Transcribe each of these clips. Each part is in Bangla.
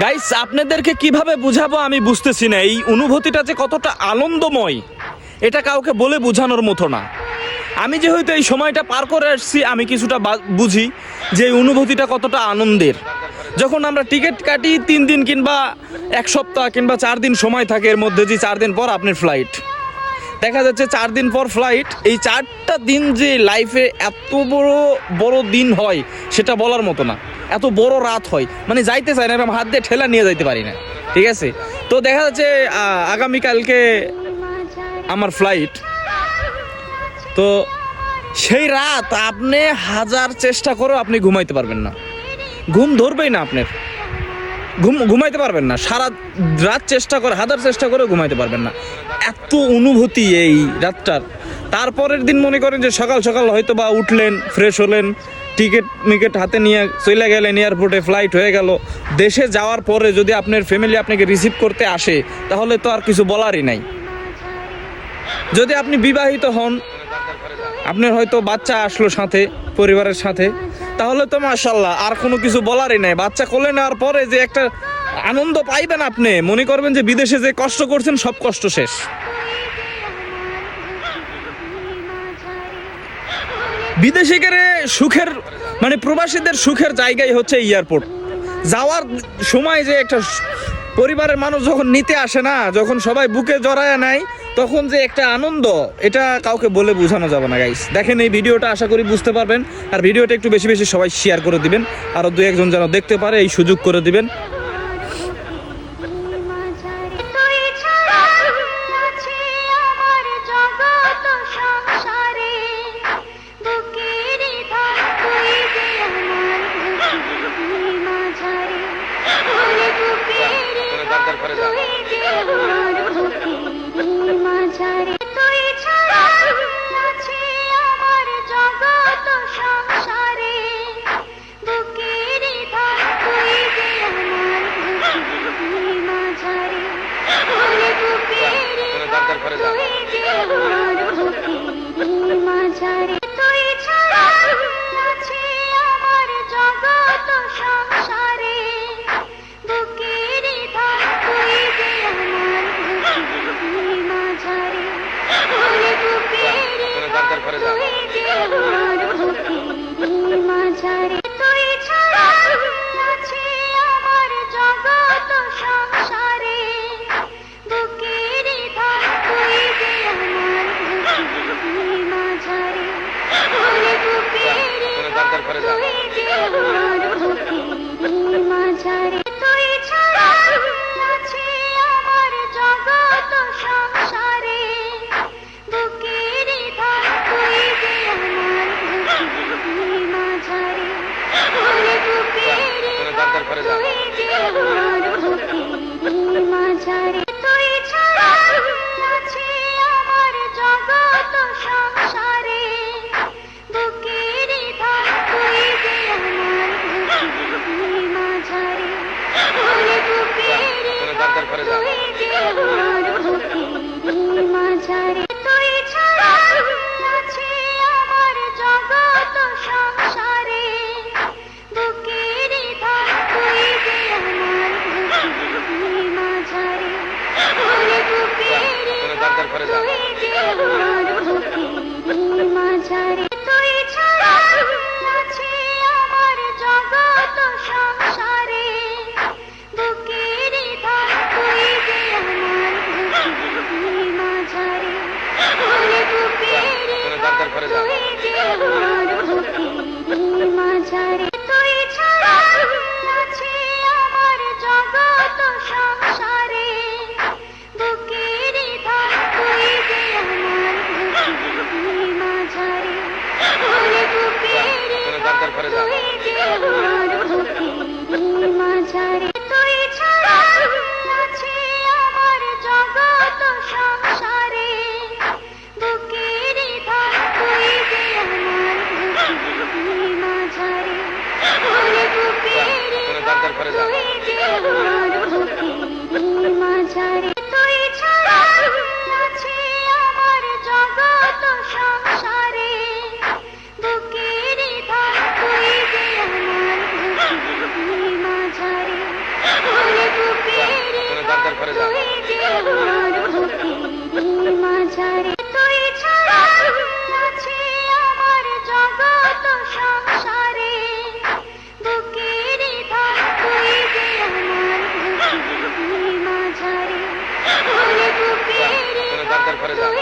গাইস, আপনাদেরকে কিভাবে বুঝাবো আমি বুঝতেছি না। এই অনুভূতিটা যে কতটা আনন্দময় এটা কাউকে বলে বোঝানোর মতো না। আমি যেহেতু এই সময়টা পার করে আসছি, আমি কিছুটা বুঝি যে এই অনুভূতিটা কতটা আনন্দের। যখন আমরা টিকিট কাটি 3 দিন কিংবা 1 সপ্তাহ কিংবা 4 দিন সময় থাকে, এর মধ্যে যে 4 দিন পর আপনার ফ্লাইট, দেখা যাচ্ছে 4 দিন পর ফ্লাইট। এই 4টা দিন যে লাইফে এত বড় বড় দিন হয় সেটা বলার মতো না। এত বড় রাত হয়, মানে যাইতে চাই না, এরকম হাত দিয়ে ঠেলা নিয়ে যাইতে পারি না। ঠিক আছে, তো দেখা যাচ্ছে আগামীকালকে আমার ফ্লাইট। তো সেই রাত আপনি হাজার চেষ্টা করেও আপনি ঘুমাইতে পারবেন না, ঘুম ধরবেই না আপনার, ঘুমাইতে পারবেন না। সারা রাত চেষ্টা করে, হাজার চেষ্টা করে ঘুমাইতে পারবেন না, এত অনুভূতি এই রাতটার। তারপরের দিন মনে করেন যে সকাল সকাল হয়তো বা উঠলেন, ফ্রেশ হলেন, টিকিট হাতে নিয়ে চলে গেলেন এয়ারপোর্টে, ফ্লাইট হয়ে গেল। দেশে যাওয়ার পরে যদি আপনার ফ্যামিলি আপনাকে রিসিভ করতে আসে, তাহলে তো আর কিছু বলারই নাই। যদি আপনি বিবাহিত হন, আপনার হয়তো বাচ্চা আসলো সাথে, পরিবারের সাথে, তাহলে তো মাশাআল্লাহ, আর কোনো কিছু বলারই নাই। বাচ্চা কোলে নেওয়ার পরে যে একটা আনন্দ পাইবেন, আপনি মনে করবেন যে বিদেশে যে কষ্ট করছেন সব কষ্ট শেষ। বিদেশে গেলে সুখের, মানে প্রবাসীদের সুখের জায়গাই হচ্ছে এয়ারপোর্ট। যাওয়ার সময় যে একটা পরিবারের মানুষ যখন নিতে আসে না, যখন সবাই বুকে জড়ায় নেয়, তখন যে একটা আনন্দ, এটা কাউকে বলে বোঝানো যাবে না। গাইস, দেখেন এই ভিডিওটা, আশা করি বুঝতে পারবেন। আর ভিডিওটা একটু বেশি বেশি সবাই শেয়ার করে দিবেন, আরও 2-1 জন যেন দেখতে পারে, এই সুযোগ করে দিবেন। করে যান। করে যান। করে যান।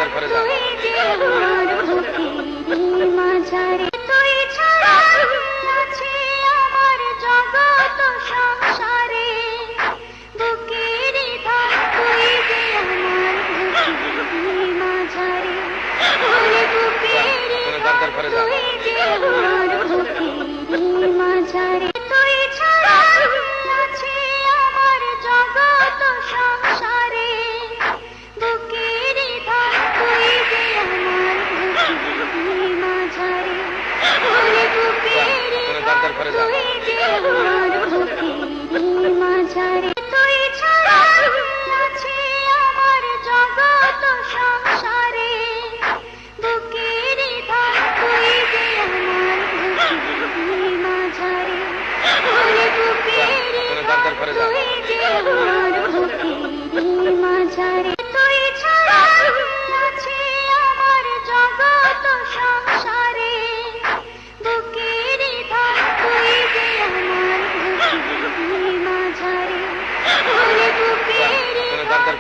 করে যান। করে যান। করে যান। করে যান।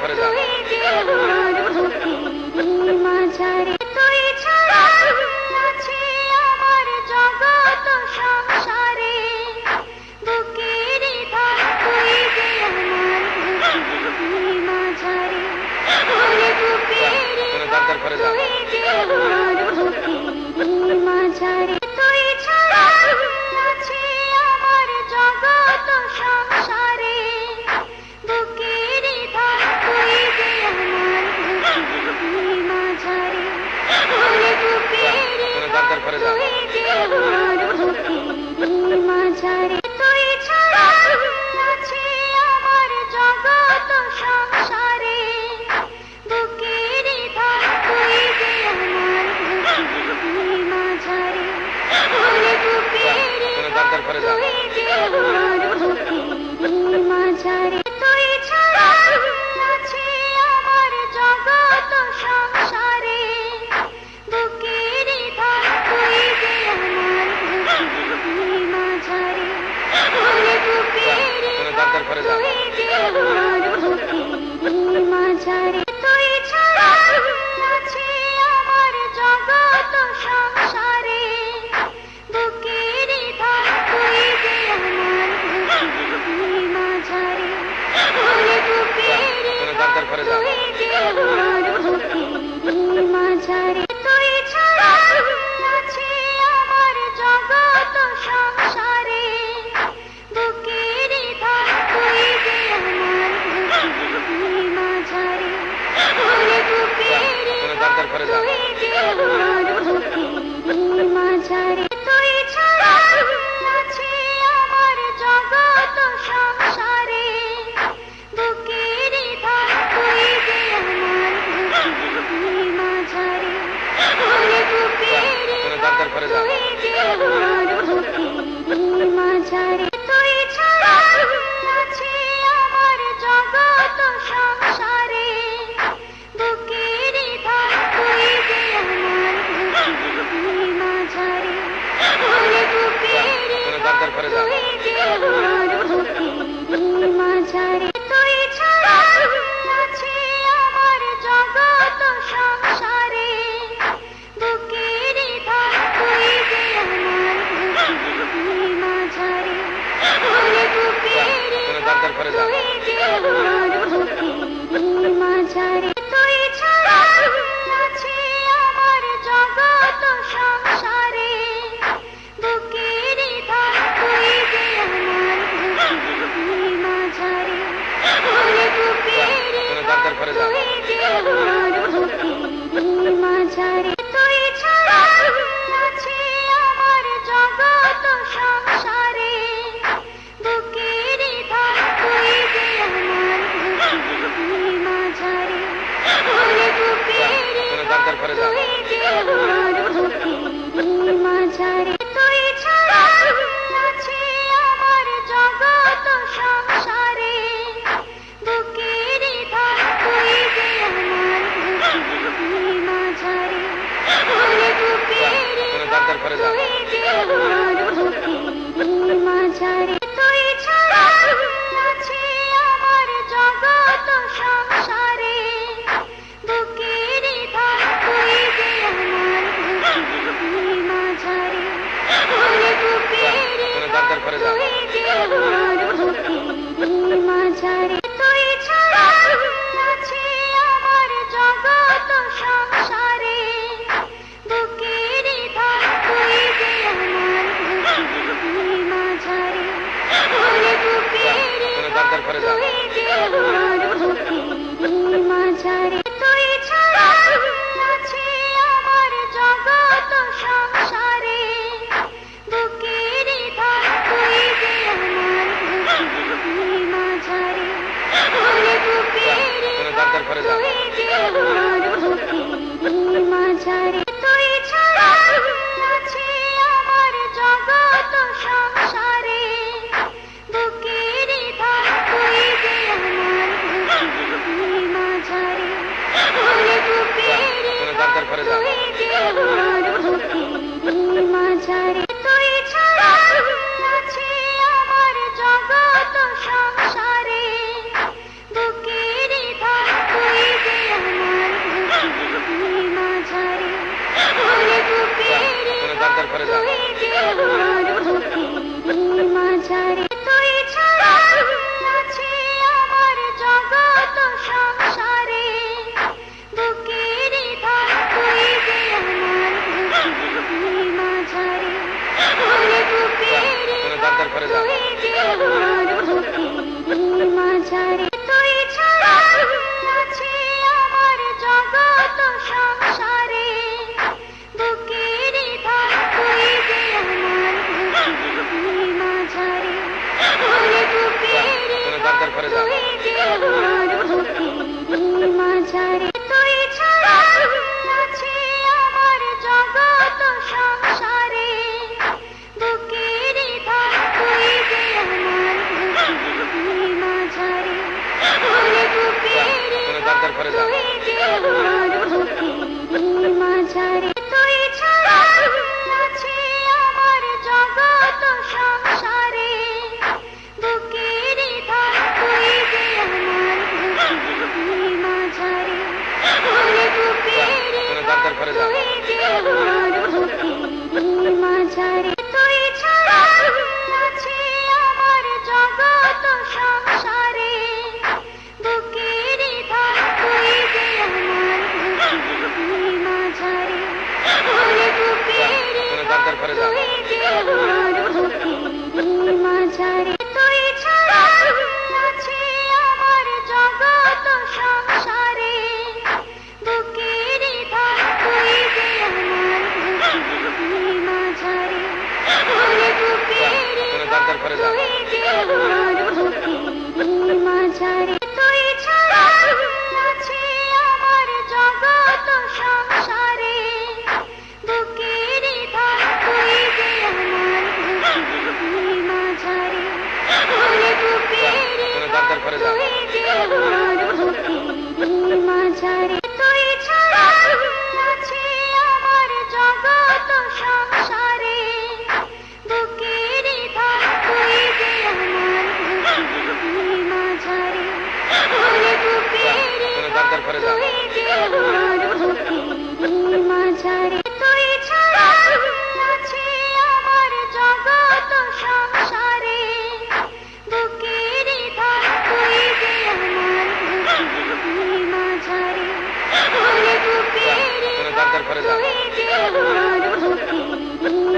করে যান। করে যান। করে যান। করে যান। করে যান। করে যান। করে যান। করে যান। করে যান। করে যান। জগৎ সংসারে দুঃখের ধারা ঘরে যান মাঝারে তুই ছাড়া আছে আমার জগৎ সংসারে বুকের ধর তুই যে আমার মাঝারে ওরে বুকের ঘরে যান তুই যে আমার মাঝারে তুই ছাড়া আছে আমার জগৎ সংসারে বুকের ধর তুই যে আমার মাঝারে ওরে বুকের ঘরে যান তুই যে আমার মাঝারে তুই ছাড়া আছে আমার জগৎ সংসারে বুকের ধর তুই যে আমার মাঝারে ওরে বুকের ঘরে যান তুই যে আমার মাঝারে তুই ছাড়া আছে আমার জগৎ সংসারে বুকের ধর তুই যে আমার মাঝারে ওরে বুকের ঘরে যান তুই যে আমার মাঝারে তুই ছাড়া আছে আমার জগৎ সংসারে বুকের ধর তুই যে আমার মাঝারে ওরে বুকের ঘরে যান তুই যে আমার মাঝারে তুই ছাড়া আছে আমার জগৎ সংসারে বুকের ধর তুই যে আমার মাঝারে ওরে বুকের ঘরে যান তুই যে আমার মাঝারে তুই ছাড়া আছে আমার জগৎ সংসারে বুকের ধর তুই যে আমার মাঝারে ওরে বুকের ঘরে যান তুই যে আমার মাঝারে তুই ছাড়া আছে আমার জগৎ সংসারে বুকের ধর তুই যে আমার মাঝারে ওরে বুকের ঘরে যান তুই যে আমার মাঝারে তুই ছাড়া আছে আমার জগৎ সংসারে বুকের ধর তুই যে আমার মাঝারে ওরে বুকের ঘরে যান তুই যে আমার মাঝারে তুই ছাড়া আছে আমার জগৎ সংসারে বুকের ধর তুই যে আমার মাঝারে ওরে বুকের ঘরে যান তুই যে আমার মাঝারে তুই ছাড়া আছে আমার জগৎ সংসারে বুকের ধর তুই যে আমার মাঝারে ওরে বুকের ঘরে যান তুই যে আমার মাঝারে তুই ছাড়া আছে আমার জগৎ সংসারে বুকের ধর তুই যে আমার মাঝারে ওরে বুকের ঘরে যান তুই যে আমার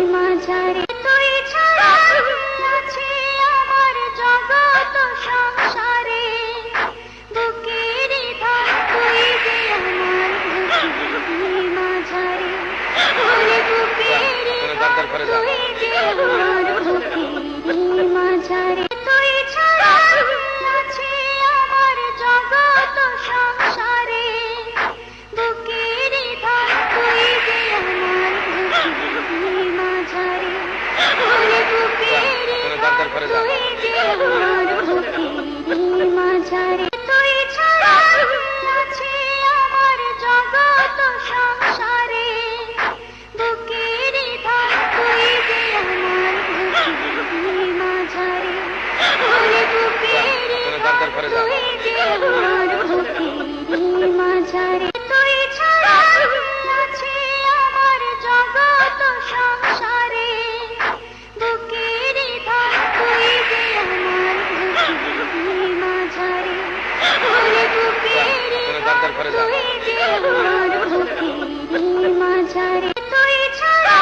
মাঝারে তুই ছাড়া আছে আমার জগৎ সংসারে বুকের ধর তুই যে আমার মাঝারে ওরে বুকের ঘরে যান তুই যে আমার মাঝারে তুই ছাড়া আছে আমার জগৎ সংসারে বুকের ধর তুই যে আমার মাঝারে ওরে বুকের ঘরে যান তুই যে আমার মাঝারে তুই ছাড়া আছে আমার জগৎ সংসারে বুকের ধর তুই যে আমার মাঝারে ওরে বুকের ঘরে যান তুই যে আমার মাঝারে তুই ছাড়া আছে আমার জগৎ সংসারে বুকের ধর তুই যে আমার মাঝারে ওরে বুকের ঘরে যান তুই যে আমার মাঝারে তুই ছাড়া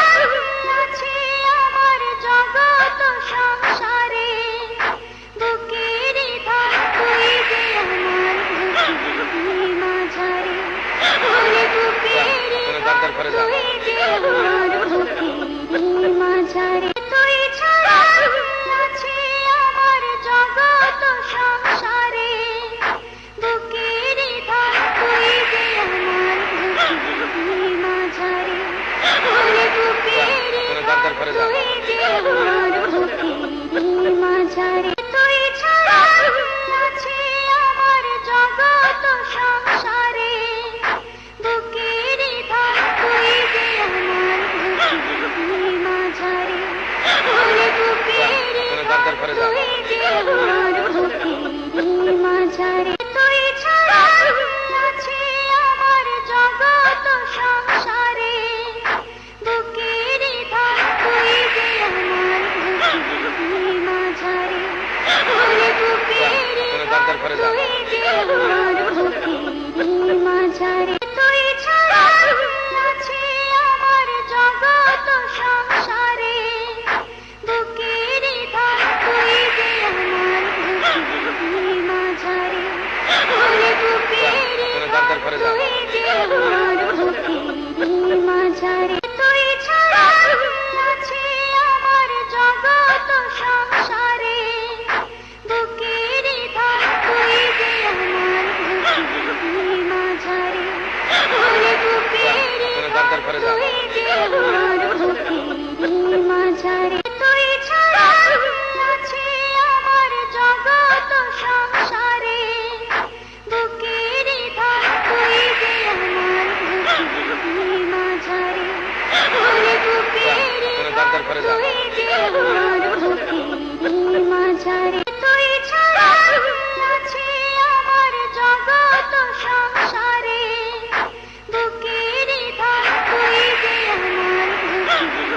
আছে আমার জগৎ সংসারে বুকের ধর ঘরে যান তুই যে আমার বুকের মাঝারে তুই ছাড়া আছে আমার জগৎ সংসারে বুকের ধন তুই যে আমার বুকের মাঝারে ওরে বুকের ডাক্তার ঘরে যান তুই যে আমার বুকের মাঝারে তুই ছাড়া আছে আমার জগৎ সংসারে বুকের ধন তুই যে আমার বুকের মাঝারে ওরে বুকের ডাক্তার ঘরে যান তুই যে আমার বুকের মাঝারে তুই ছাড়া আছে আমার জগৎ সংসারে বুকের ধন তুই যে আমার বুকের মাঝারে ওরে বুকের ডাক্তার ঘরে যান তুই যে আমার বুকের মাঝারে তুই ছাড়া আছে আমার জগৎ সংসারে বুকের ধন তুই যে আমার বুকের মাঝারে ওরে বুকের ডাক্তার ঘরে যান তুই যে আমার বুকের মাঝারে তুই ছাড়া আছে আমার জগৎ সংসারে বুকের ধন তুই যে আমার বুকের